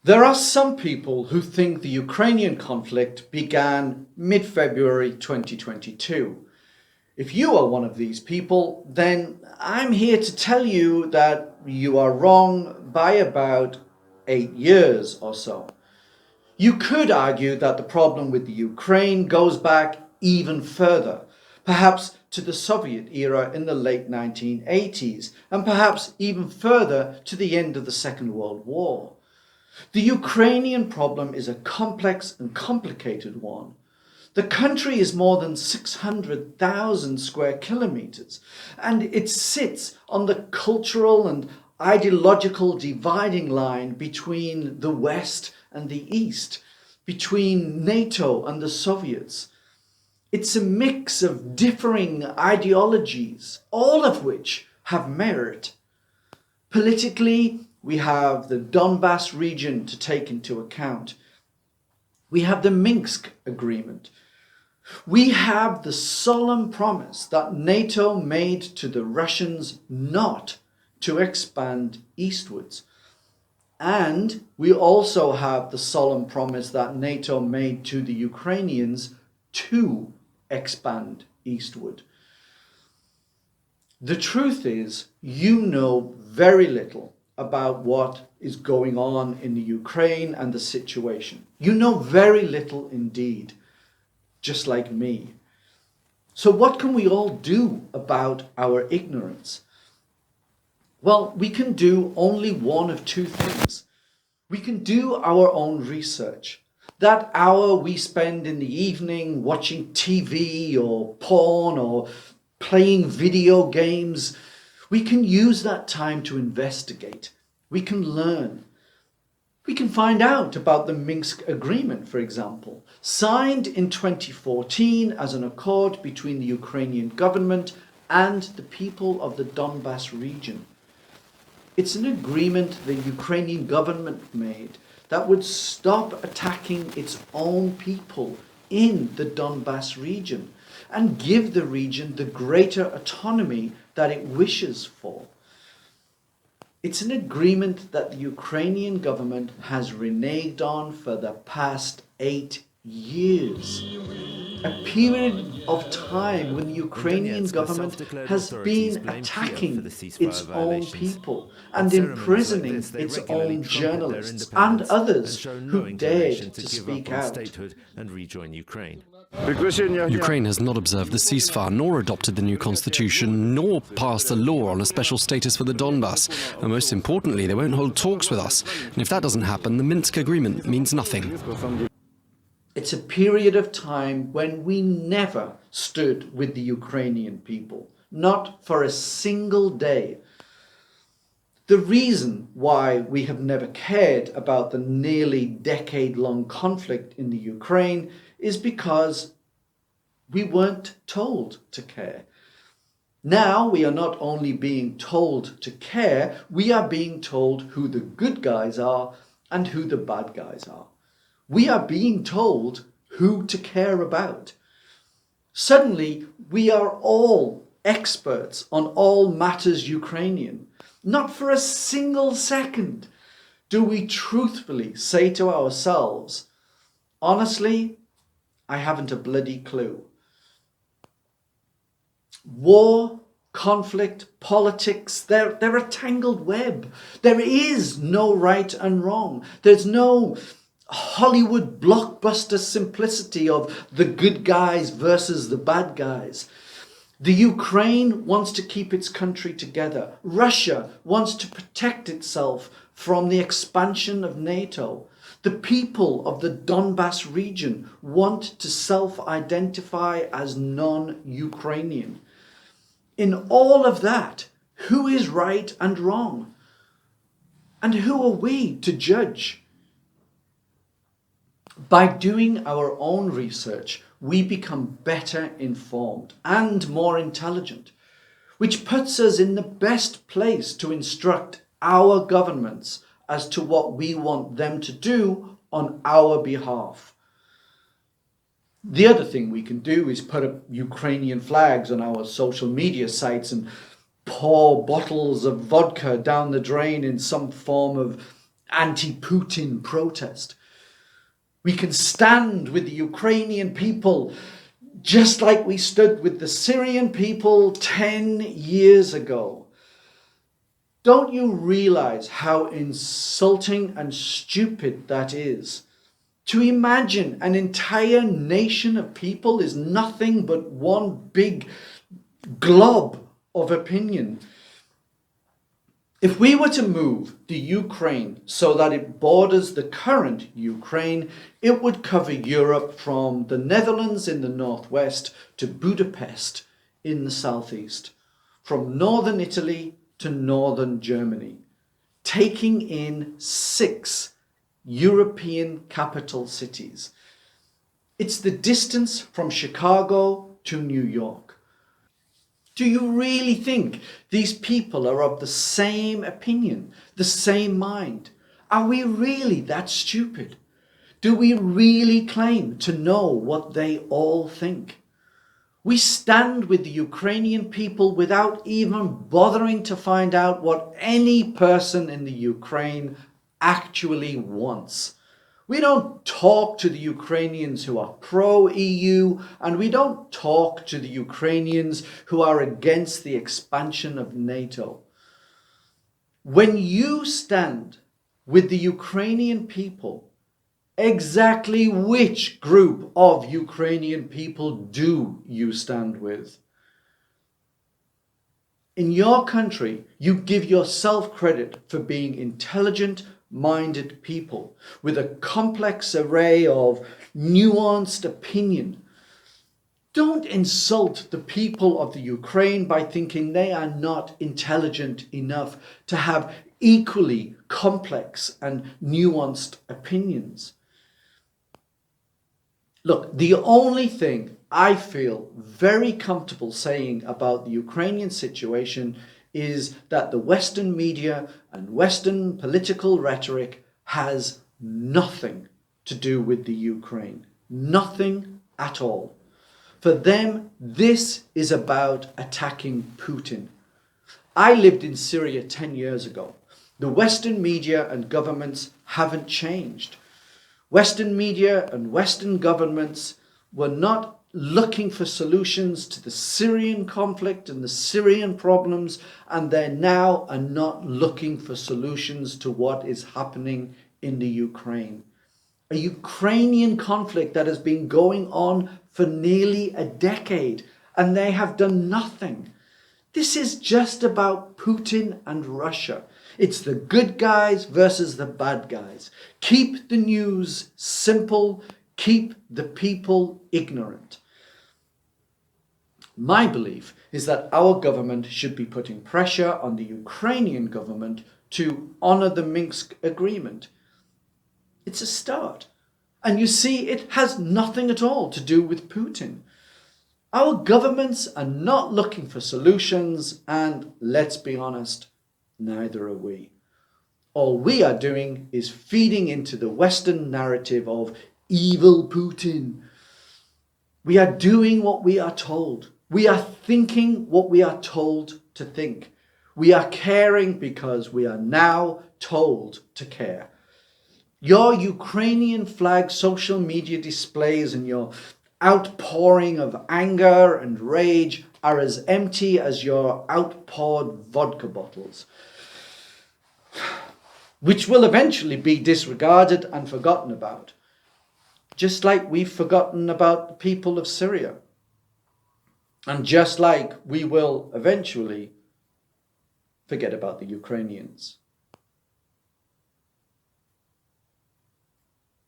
There are some people who think the Ukrainian conflict began mid-February 2022. If you are one of these people, then I'm here to tell you that you are wrong by about 8 years or so. You could argue that the problem with the Ukraine goes back even further, perhaps to the Soviet era in the late 1980s, and perhaps even further to the end of the Second World War. The Ukrainian problem is a complex and complicated one. The country is more than 600,000 square kilometers, and it sits on the cultural and ideological dividing line between the West and the East, between NATO and the Soviets. It's a mix of differing ideologies, all of which have merit. Politically, we have the Donbass region to take into account. We have the Minsk Agreement. We have the solemn promise that NATO made to the Russians not to expand eastwards. And we also have the solemn promise that NATO made to the Ukrainians to expand eastward. The truth is, you know very little about what is going on in the Ukraine and the situation. You know very little indeed, just like me. So what can we all do about our ignorance? Well, we can do only one of two things. We can do our own research. That hour we spend in the evening watching TV or porn or playing video games, we can use that time to investigate. We can learn. We can find out about the Minsk Agreement, for example, signed in 2014 as an accord between the Ukrainian government and the people of the Donbass region. It's an agreement the Ukrainian government made that would stop attacking its own people in the Donbass region and give the region the greater autonomy that it wishes for. It's an agreement that the Ukrainian government has reneged on for the past 8 years. A period of time when the Ukrainian government has been attacking its own people and imprisoning its own journalists and others who dared to speak out. Ukraine has not observed the ceasefire, nor adopted the new constitution, nor passed a law on a special status for the Donbass. And most importantly, they won't hold talks with us. And if that doesn't happen, the Minsk Agreement means nothing. It's a period of time when we never stood with the Ukrainian people, not for a single day. The reason why we have never cared about the nearly decade-long conflict in the Ukraine is because we weren't told to care. Now we are not only being told to care, we are being told who the good guys are and who the bad guys are. We are being told who to care about. Suddenly, we are all experts on all matters Ukrainian. Not for a single second do we truthfully say to ourselves, honestly, I haven't a bloody clue. War, conflict, politics, they're a tangled web. There is no right and wrong. There's no Hollywood blockbuster simplicity of the good guys versus the bad guys. The Ukraine wants to keep its country together. Russia wants to protect itself from the expansion of NATO. The people of the Donbass region want to self-identify as non-Ukrainian. In all of that, who is right and wrong? And who are we to judge? By doing our own research, we become better informed and more intelligent, which puts us in the best place to instruct our governments as to what we want them to do on our behalf. The other thing we can do is put up Ukrainian flags on our social media sites and pour bottles of vodka down the drain in some form of anti-Putin protest. We can stand with the Ukrainian people just like we stood with the Syrian people 10 years ago. Don't you realize how insulting and stupid that is? To imagine an entire nation of people is nothing but one big glob of opinion. If we were to move the Ukraine so that it borders the current Ukraine, it would cover Europe from the Netherlands in the northwest to Budapest in the southeast, from northern Italy to northern Germany, taking in 6 European capital cities. It's the distance from Chicago to New York. Do you really think these people are of the same opinion, the same mind? Are we really that stupid? Do we really claim to know what they all think? We stand with the Ukrainian people without even bothering to find out what any person in the Ukraine actually wants. We don't talk to the Ukrainians who are pro-EU, and we don't talk to the Ukrainians who are against the expansion of NATO. When you stand with the Ukrainian people, exactly which group of Ukrainian people do you stand with? In your country, you give yourself credit for being intelligent, minded people with a complex array of nuanced opinion. Don't insult the people of the Ukraine by thinking they are not intelligent enough to have equally complex and nuanced opinions. Look, the only thing I feel very comfortable saying about the Ukrainian situation is that the Western media and Western political rhetoric has nothing to do with the Ukraine. Nothing at all. For them, this is about attacking Putin. I lived in Syria 10 years ago. The Western media and governments haven't changed. Western media and Western governments were not looking for solutions to the Syrian conflict and the Syrian problems, and they now are not looking for solutions to what is happening in the Ukraine. A Ukrainian conflict that has been going on for nearly a decade, and they have done nothing. This is just about Putin and Russia. It's the good guys versus the bad guys. Keep the news simple, keep the people ignorant. My belief is that our government should be putting pressure on the Ukrainian government to honor the Minsk agreement. It's a start. And you see, it has nothing at all to do with Putin. Our governments are not looking for solutions, and let's be honest, neither are we. All we are doing is feeding into the Western narrative of evil Putin. We are doing what we are told. We are thinking what we are told to think. We are caring because we are now told to care. Your Ukrainian flag social media displays and your outpouring of anger and rage are as empty as your outpoured vodka bottles, which will eventually be disregarded and forgotten about, just like we've forgotten about the people of Syria. And just like we will eventually forget about the Ukrainians.